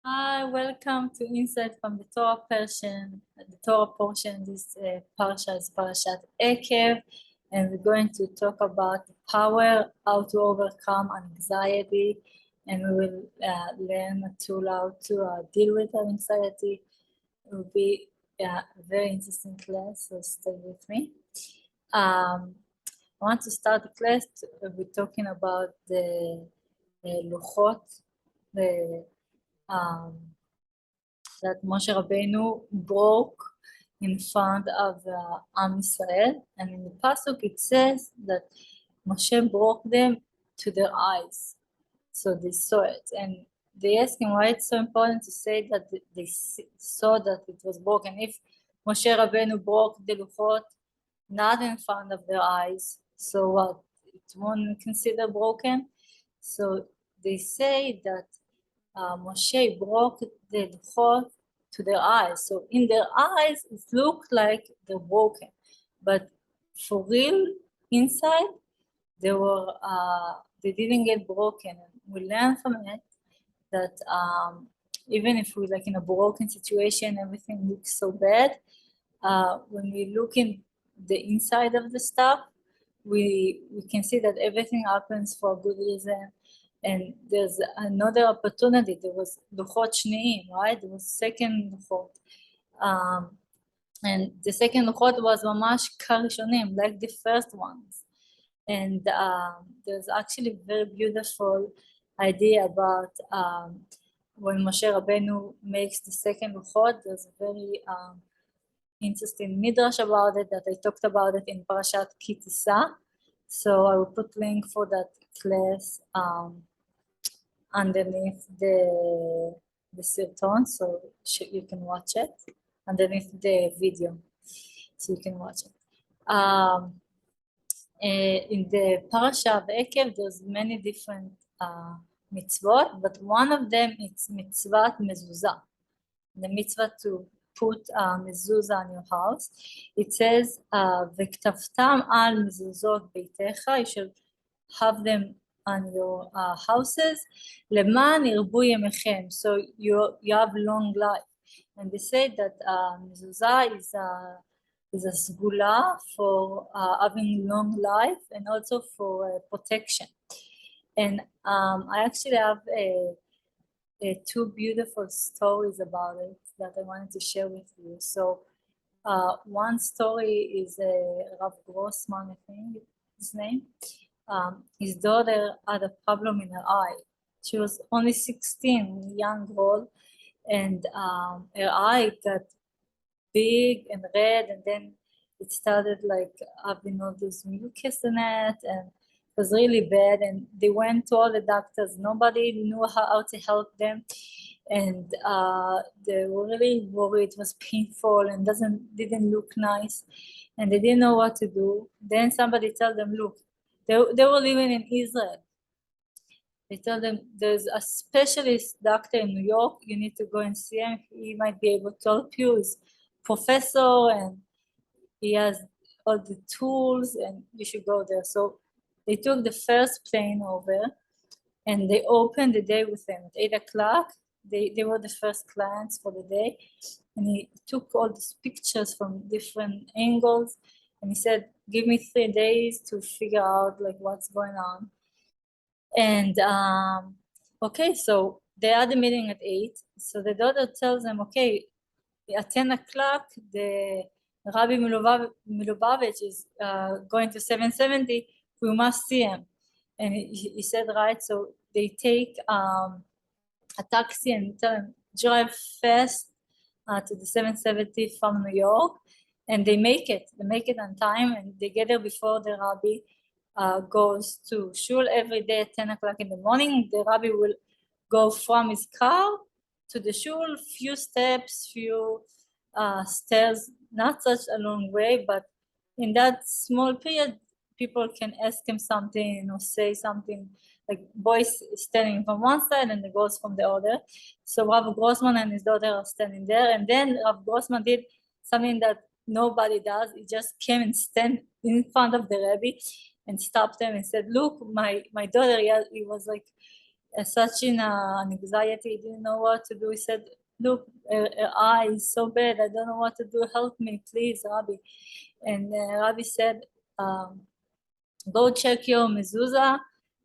Hi, welcome to Insight from the Torah portion. The Torah portion, this Parsha is Parshat Aqab, and we're going to talk about the power, how to overcome anxiety, and we will learn a tool how to deal with our anxiety. It will be a very interesting class, so stay with me. I want to start the class. We're talking about the luchot, the that Moshe Rabbeinu broke in front of Am Israel, and in the pasuk it says that Moshe broke them to their eyes, so they saw it, and they asked him why it's so important to say that they saw that it was broken. If Moshe Rabbeinu broke the luchot not in front of their eyes, so what? It won't consider broken. So they say that Moshe broke the luchot to their eyes. So in their eyes, it looked like they're broken, but for real, inside, they didn't get broken. We learn from it that even if we're like in a broken situation, everything looks so bad. When we look in the inside of the stuff, we can see that everything happens for a good reason. And there's another opportunity. There was luchot shneim, right? There was second luchot. And the second luchot was mamash karishonim, like the first ones. And there's actually a very beautiful idea about when Moshe Rabbeinu makes the second luchot. There's a very interesting midrash about it that I talked about it in Parashat Kitisa. So I will put link for that class underneath the Sirton, so you can watch it underneath the video, so you can watch it. In the Parasha of Aqab, there's many different mitzvot, but one of them is mitzvat mezuzah, the mitzvah to put mezuzah on your house. It says, "V'ktavtam al mezuzot beitecha," you should have them on your houses, leman irbu yemechem, so you have long life. And they say that mezuzah is a sgula for having long life and also for protection. And I actually have two beautiful stories about it that I wanted to share with you. So one story is Rav Grossman, I think his name. His daughter had a problem in her eye. She was only 16, young girl, and her eye got big and red, and then it started like having all this mucus in it, and it was really bad. And they went to all the doctors. Nobody knew how to help them, and they were really worried. It was painful and didn't look nice, and they didn't know what to do. Then somebody told them, look, they were living in Israel. They told them there's a specialist doctor in New York. You need to go and see him. He might be able to help you. He's professor and he has all the tools, and you should go there. So they took the first plane over, and they opened the day with them at 8 o'clock. They were the first clients for the day, and he took all these pictures from different angles, and he said, give me 3 days to figure out like what's going on. And okay, so they had a meeting at 8. So the daughter tells them, okay, at 10 o'clock, the Rabbi Milubavitch is going to 770. We must see him. And he said, right. So they take a taxi and tell him, drive fast to the 770 from New York. And they make it. They make it on time, and they get there before the Rabbi goes to shul every day at 10 o'clock in the morning. The Rabbi will go from his car to the shul, few steps, few stairs, not such a long way, but in that small period, people can ask him something or say something, like boys standing from one side and the girls from the other. So Rav Grossman and his daughter are standing there, and then Rav Grossman did something that nobody does. He just came and stand in front of the Rebbe and stopped them and said, look, my daughter, he was like such in an anxiety, he didn't know what to do. He said, look, her eye is so bad, I don't know what to do, help me, please, Rabbi. And Rabbi said, go check your mezuzah,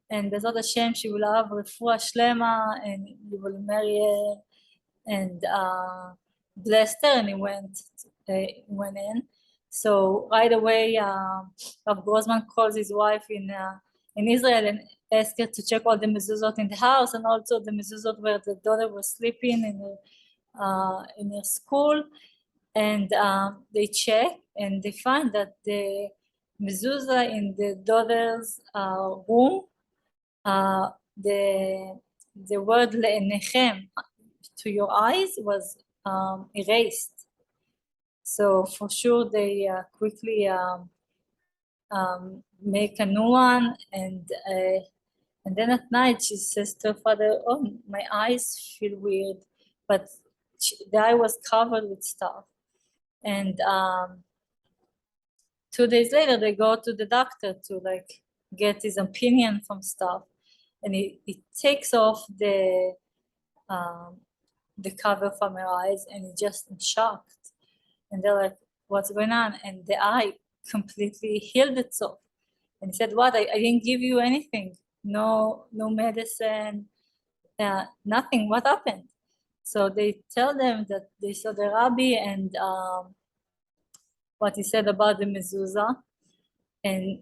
and Bezrat Hashem, she will have refuah shlema, and you will marry her, and blessed her, and he went in. So right away, Rav Grossman calls his wife in Israel and asked her to check all the mezuzot in the house, and also the mezuzot where the daughter was sleeping in her school. And they check, and they find that the mezuzah in the daughter's room, the word le'enechem, to your eyes, was erased. So for sure they quickly make a new one, and then at night she says to her father, oh, my eyes feel weird, but the eye was covered with stuff. And 2 days later they go to the doctor to like get his opinion from stuff, and he takes off the cover from her eyes, and he's just shocked. And they're like, what's going on? And the eye completely healed itself. And he said, what? I didn't give you anything. No medicine, nothing. What happened? So they tell them that they saw the rabbi and what he said about the mezuzah. And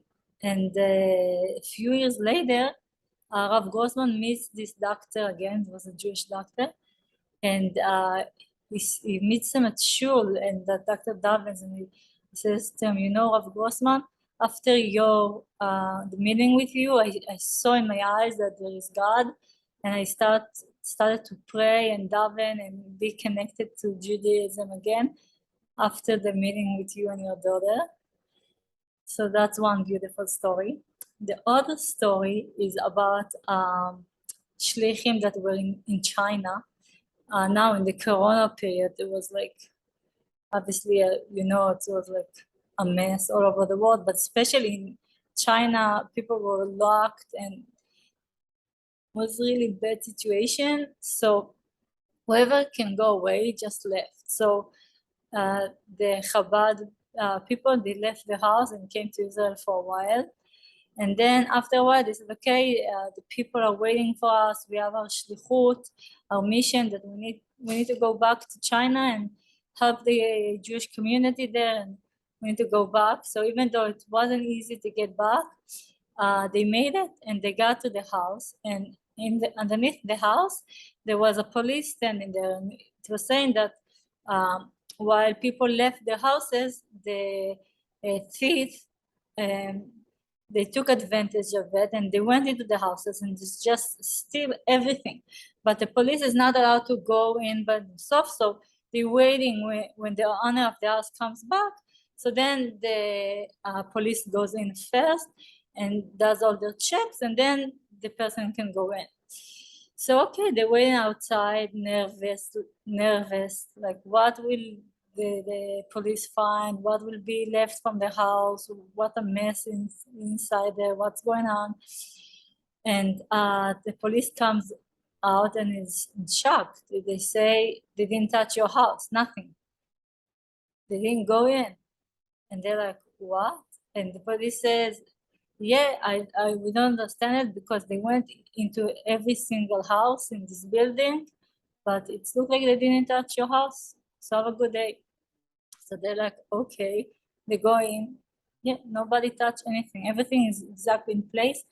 a few years later, Rav Grossman meets this doctor again. He was a Jewish doctor. And he meets him at shul, and the doctor davens, and he says to him, you know, Rav Grossman, after the meeting with you, I saw in my eyes that there is God, and I started to pray and daven and be connected to Judaism again after the meeting with you and your daughter. So that's one beautiful story. The other story is about shlichim that were in China. Now in the Corona period, it was like, obviously, it was like a mess all over the world, but especially in China, people were locked, and it was really bad situation. So whoever can go away just left. So the Chabad people, they left the house and came to Israel for a while. And then after a while, they said, okay, the people are waiting for us. We have our shlichut, our mission, that we need to go back to China and help the Jewish community there, and we need to go back. So even though it wasn't easy to get back, they made it, and they got to the house. And underneath the house, there was a police standing there, and it was saying that while people left their houses, the thief, they took advantage of it, and they went into the houses and just steal everything. But the police is not allowed to go in by themselves, so they're waiting when the owner of the house comes back. So then the police goes in first and does all the checks, and then the person can go in. So okay, they're waiting outside, nervous, like what will the police find, what will be left from the house, what a mess inside there, what's going on. And the police comes out and is shocked. They say they didn't touch your house, nothing. They didn't go in. And they're like, what? And the police says, yeah, we don't understand it, because they went into every single house in this building, but it looks like they didn't touch your house. So have a good day. So they're like, okay. They go in. Yeah, nobody touched anything. Everything is exactly in place.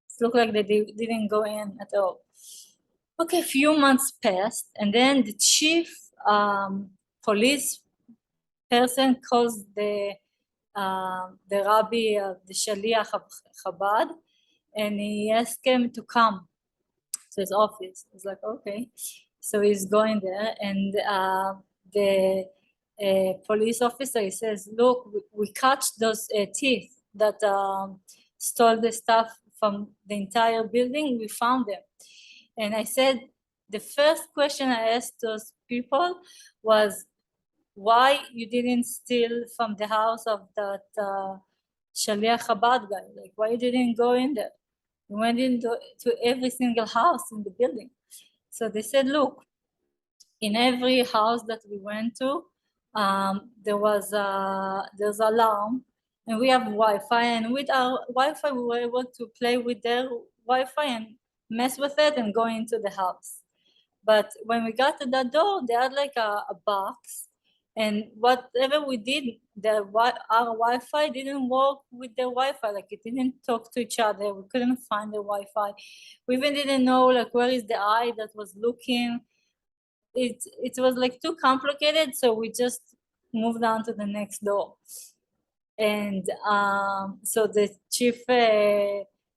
It looks like they didn't go in at all. Okay, a few months passed, and then the chief police person calls the rabbi of the Shalohai Chabad, and he asked him to come to his office. He's like, okay. So he's going there, and the police officer, he says, look, we catch those thieves that stole the stuff from the entire building. We found them. And I said, the first question I asked those people was, why you didn't steal from the house of that Shalohai Chabad guy? Like, why you didn't go in there? We went into every single house in the building. So they said, look, in every house that we went to, there's alarm, and we have Wi-Fi, and with our Wi-Fi we were able to play with their Wi-Fi and mess with it and go into the house. But when we got to that door, they had like a box, and whatever we did, our Wi-Fi didn't work with their Wi-Fi. Like it didn't talk to each other. We couldn't find the Wi-Fi. We even didn't know like where is the eye that was looking. It was like too complicated, so we just moved on to the next door. And so the chief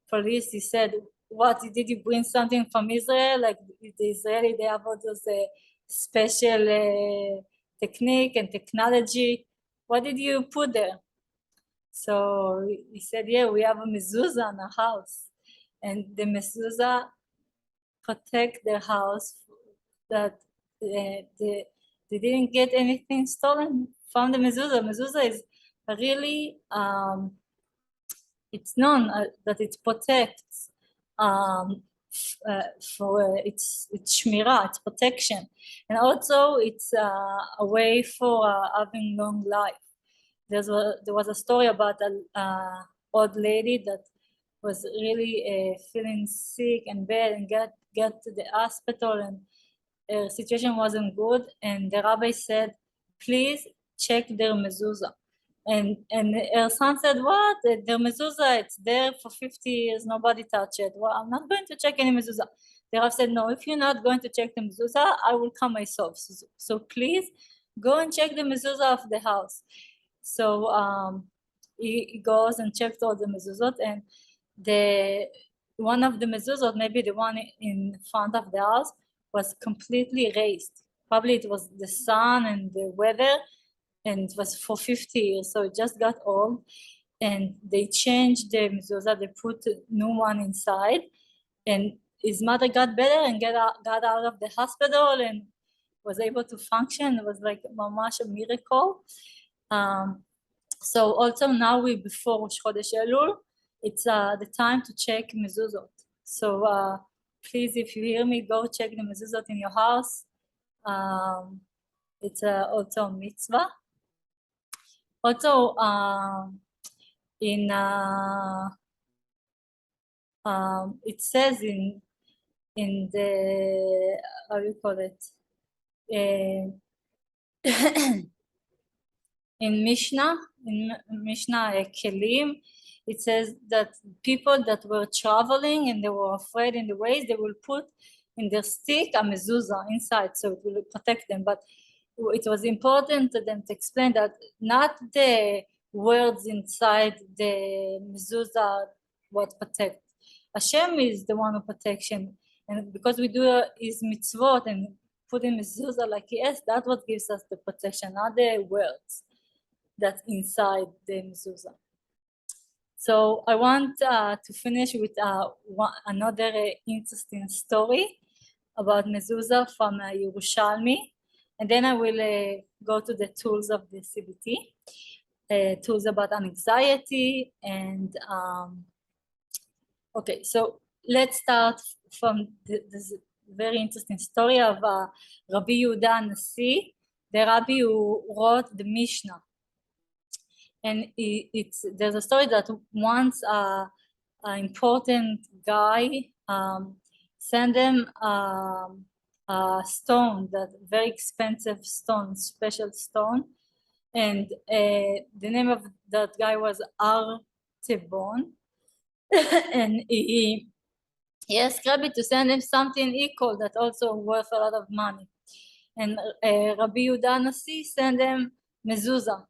police, he said, what, did you bring something from Israel? Like the Israeli, they have all those special technique and technology. What did you put there? So he said, yeah, we have a mezuzah in our house, and the mezuzah protect their house, that they didn't get anything stolen from the mezuzah. Mezuzah is really, it's known that it protects for its shmira, its protection, and also it's a way for having long life. There was a story about an old lady that was really feeling sick and bad and get to the hospital, and her situation wasn't good, and the rabbi said, please check their mezuzah. And her son said, what? Their mezuzah, it's there for 50 years, nobody touched it. Well, I'm not going to check any mezuzah. The rabbi said, no, if you're not going to check the mezuzah, I will come myself. So please go and check the mezuzah of the house. So he goes and checks all the mezuzot, and one of the mezuzot, maybe the one in front of the house, was completely erased. Probably it was the sun and the weather, and it was for 50 years, so it just got old. And they changed the mezuzah, they put a new one inside, and his mother got better and got out of the hospital and was able to function. It was like mamash a miracle. So also now before Rosh Chodesh Elul, it's the time to check mezuzot. So please, if you hear me, go check the mezuzot in your house. It's also a mitzvah. Also, it says in the, how do you call it? In Mishnah Kelim, it says that people that were traveling and they were afraid in the ways, they will put in their stick a mezuzah inside, so it will protect them. But it was important to them to explain that not the words inside the mezuzah what protect. Hashem is the one who protection, and because we do his mitzvot and put in mezuzah like he is, that's what gives us the protection, not the words that's inside the mezuzah. So I want to finish with another interesting story about mezuzah from Yerushalmi, and then I will go to the tools of the CBT, tools about anxiety. And okay, so let's start from this very interesting story of Rabbi Yehuda Nasi, the rabbi who wrote the Mishnah. And there's a story that once an important guy sent them a stone, that very expensive stone, special stone, and the name of that guy was Artebon, and he asked Rabbi to send him something equal that also worth a lot of money. And Rabbi Yehuda Nasi sent him mezuzah.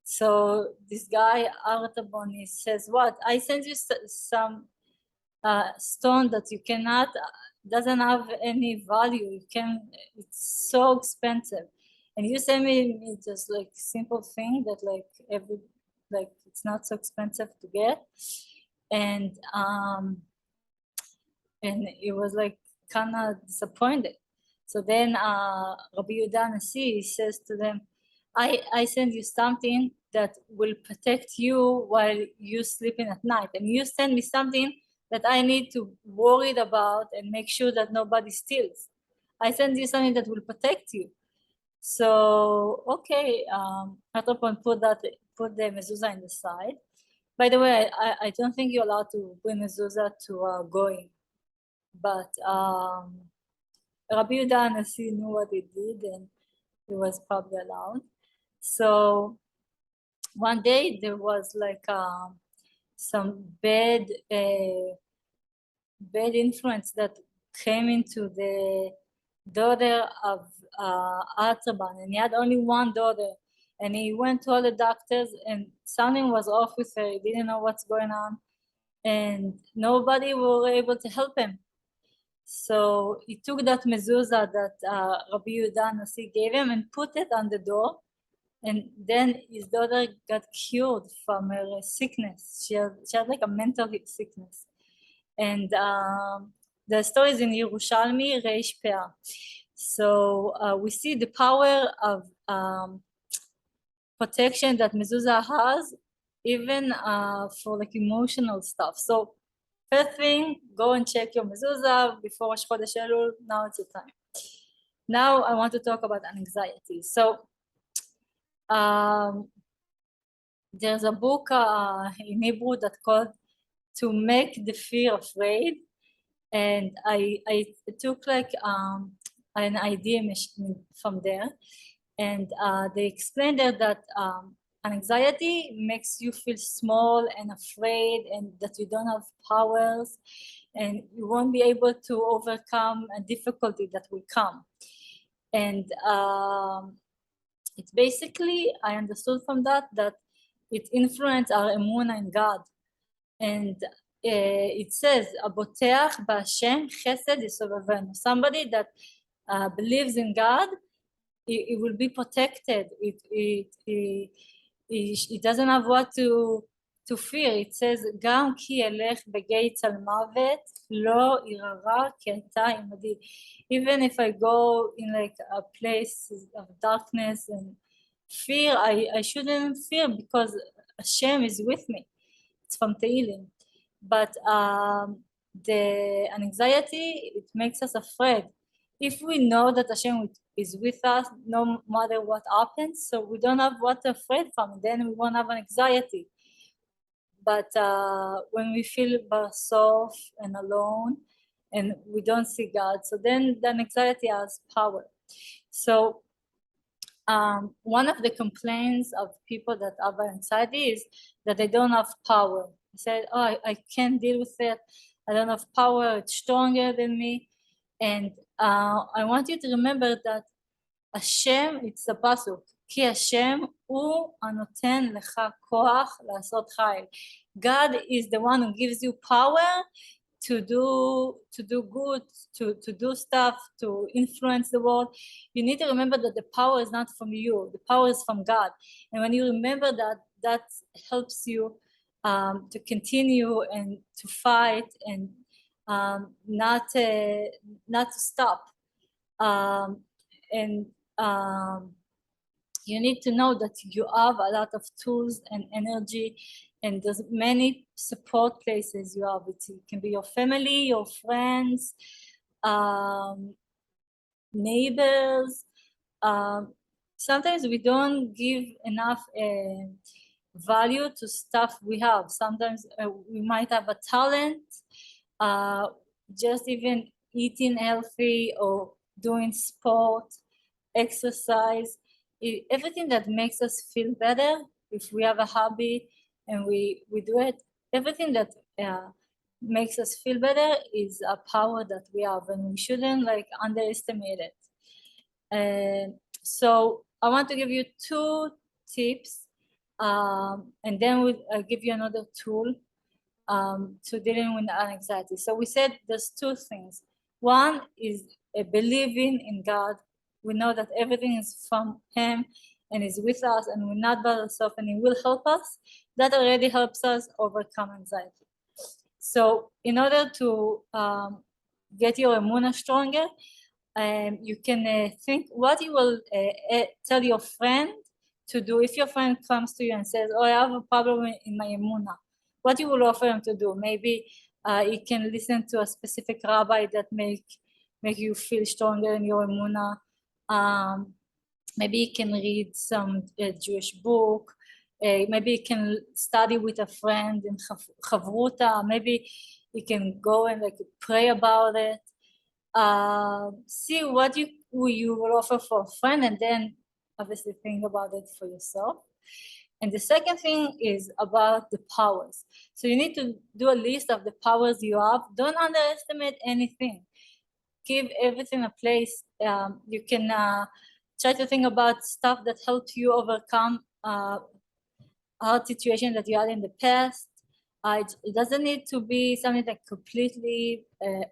So this guy Artabon, says, what, I send you some stone that you cannot, doesn't have any value, it's so expensive, and you send me just like simple thing that like it's not so expensive to get. And it was like kind of disappointed. So then Rabbi Yehuda Nasi says to them, I send you something that will protect you while you sleeping at night, and you send me something that I need to worry about and make sure that nobody steals. I send you something that will protect you. So, okay, put the mezuzah in the side. By the way, I don't think you're allowed to bring mezuzah to going, but Rabbi Yehuda Nasi knew what he did, and he was probably allowed. So one day there was like some bad influence that came into the daughter of Artaban, and he had only one daughter, and he went to all the doctors, and something was off with her. He didn't know what's going on, and nobody were able to help him. So he took that mezuzah that Rabbi Yehuda Nasi gave him and put it on the door, and then his daughter got cured from her sickness. She had like a mental sickness. And the story is in Yerushalmi Reish Peah. So we see the power of protection that mezuzah has, even for like emotional stuff. So first thing, go and check your mezuzah before Rosh Chodesh Elul. Now it's the time. Now I want to talk about anxiety. So there's a book in Hebrew that's called To Make the Fear Afraid, and I took like an idea from there, and they explained there that anxiety makes you feel small and afraid, and that you don't have powers, and you won't be able to overcome a difficulty that will come. And it's basically, I understood from that it influenced our emunah in God. And it says, "Aboteach b'Hashem chesed yisovavenu." Somebody that believes in God, it will be protected. It doesn't have what to fear. It says, "Gam ki elech begei tzalmavet lo irara ki ata imadi." Even if I go in like a place of darkness and fear, I shouldn't fear because Hashem is with me. It's from Tehillim. But the anxiety, it makes us afraid. If we know that Hashem is with us, no matter what happens, so we don't have what to afraid from, then we won't have an anxiety. But when we feel soft and alone, and we don't see God, so then the anxiety has power. So one of the complaints of people that have anxiety is that they don't have power. They say, "Oh, I can't deal with it. I don't have power. It's stronger than me." And I want you to remember that Hashem, it's a pasuk, כי Hashem הוא הנותן לך כוח לעשות חיל. God is the one who gives you power to do good, to do stuff, to influence the world. You need to remember that the power is not from you, the power is from God. And when you remember that, that helps you to continue and to fight and not to stop. You need to know that you have a lot of tools and energy, and there's many support places you have. It can be your family, your friends, neighbors. Sometimes we don't give enough value to stuff we have. Sometimes we might have a talent, just even eating healthy or doing sport, exercise, everything that makes us feel better. If we have a hobby and we do it, everything that makes us feel better is a power that we have, and we shouldn't like underestimate it. So I want to give you 2 tips, and then I'll give you another tool to dealing with anxiety. So we said there's 2 things. One is believing in God. We know that everything is from Him and is with us, and we're not by ourselves, and He will help us. That already helps us overcome anxiety. So in order to get your emunah stronger, you can think what you will tell your friend to do. If your friend comes to you and says, "Oh, I have a problem in my emunah," what you will offer him to do? Maybe You can listen to a specific rabbi that make you feel stronger in your emunah. Maybe you can read some Jewish book. Maybe you can study with a friend in chavruta. Maybe you can go and like pray about it. See what you will offer for a friend, and then obviously think about it for yourself. And the second thing is about the powers. So you need to do a list of the powers you have. Don't underestimate anything. Give everything a place. You can try to think about stuff that helped you overcome hard situation that you had in the past. It doesn't need to be something that completely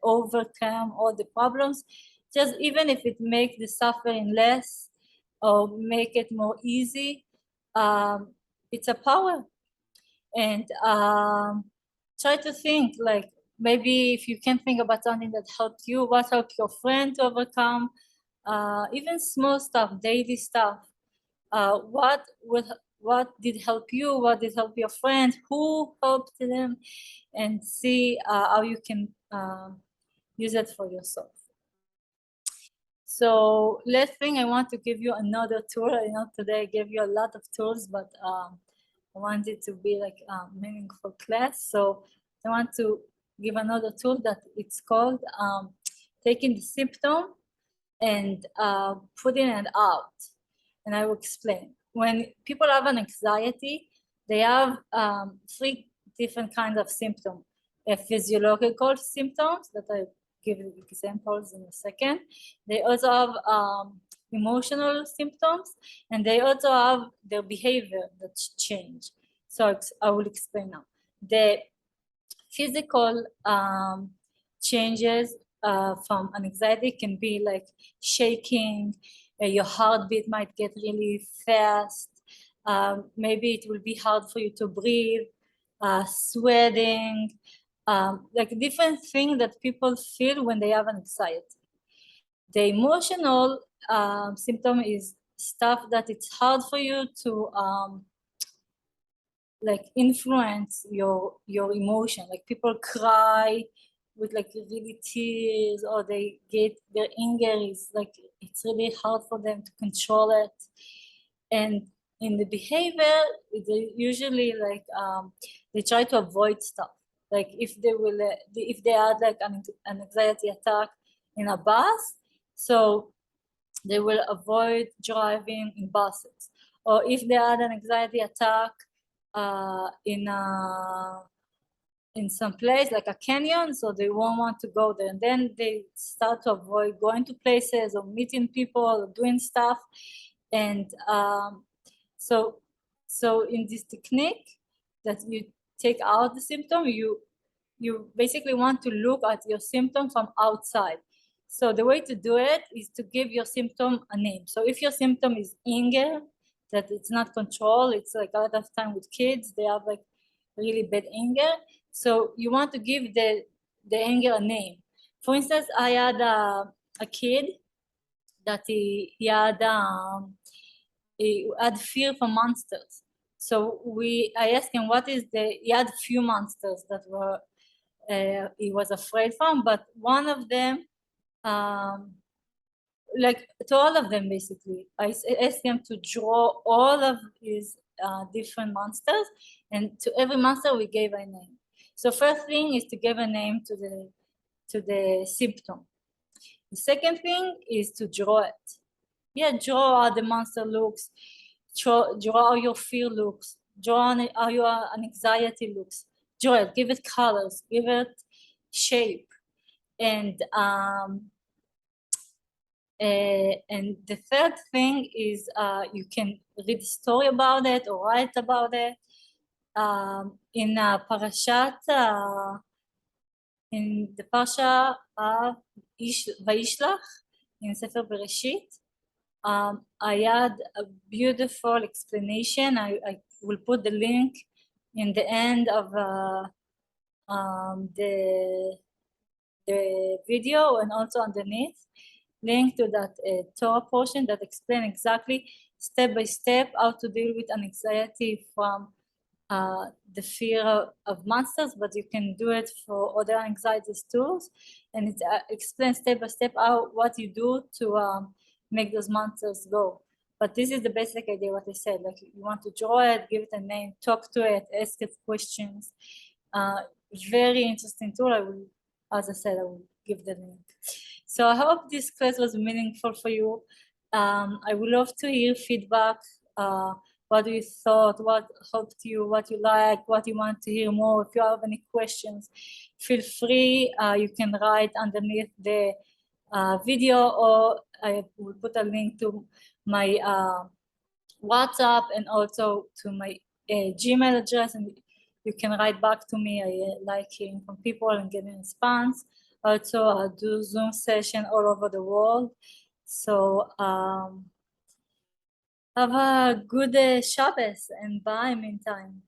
overcome all the problems. Just even if it makes the suffering less or make it more easy, it's a power. And try to think like, maybe if you can think about something that helped you, what helped your friend to overcome, even small stuff, daily stuff. What did help you? What did help your friend? Who helped them? And see how you can use it for yourself. So last thing, I want to give you another tool. I know today I gave you a lot of tools, but I want it to be like a meaningful class. So I want to give another tool that it's called taking the symptom and putting it out. And I will explain. When people have an anxiety, they have three different kinds of symptoms. Physiological symptoms that I give you examples in a second. They also have emotional symptoms, and they also have their behavior that change. So I will explain now. The physical changes from an anxiety can be like shaking, your heartbeat might get really fast, maybe it will be hard for you to breathe, sweating, like different things that people feel when they have an anxiety. The emotional symptom is stuff that it's hard for you to like influence your emotion. Like people cry with like really tears, or they get their anger is like it's really hard for them to control it. And in the behavior, they usually like they try to avoid stuff. Like if they had like an anxiety attack in a bus, so they will avoid driving in buses. Or if they had an anxiety attack in some place like a canyon, so they won't want to go there, and then they start to avoid going to places or meeting people or doing stuff. And so in this technique that you take out the symptom, you basically want to look at your symptom from outside. So the way to do it is to give your symptom a name. So if your symptom is anger, that it's not control, it's like a lot of time with kids, they have like really bad anger. So you want to give the anger a name. For instance, I had a kid that he had fear for monsters. So I asked him what is he had few monsters that were he was afraid from, but one of them, like to all of them basically, I asked him to draw all of his different monsters, and to every monster we gave a name. So first thing is to give a name to the symptom. The second thing is to draw it. Yeah, draw how the monster looks, draw how your fear looks, draw how your anxiety looks, draw it, give it colors, give it shape. And the third thing is you can read a story about it or write about it. In the Parsha Vayishlach, in Sefer Bereshit, I had a beautiful explanation. I will put the link in the end of the video, and also underneath, link to that Torah portion that explain exactly step by step how to deal with an anxiety from the fear of monsters, but you can do it for other anxiety tools, and it explains step by step what you do to make those monsters go. But this is the basic idea, what I said, like you want to draw it, give it a name, talk to it, ask it questions. Very interesting tool. I will, as I said, I will give the link. So I hope this class was meaningful for you. I would love to hear feedback. What you thought, what helped you, what you like, what you want to hear more. If you have any questions, feel free. You can write underneath the video, or I will put a link to my WhatsApp and also to my Gmail address, and you can write back to me. I like hearing from people and getting response. Also, I do Zoom session all over the world. So have a good Shabbos, and bye meantime.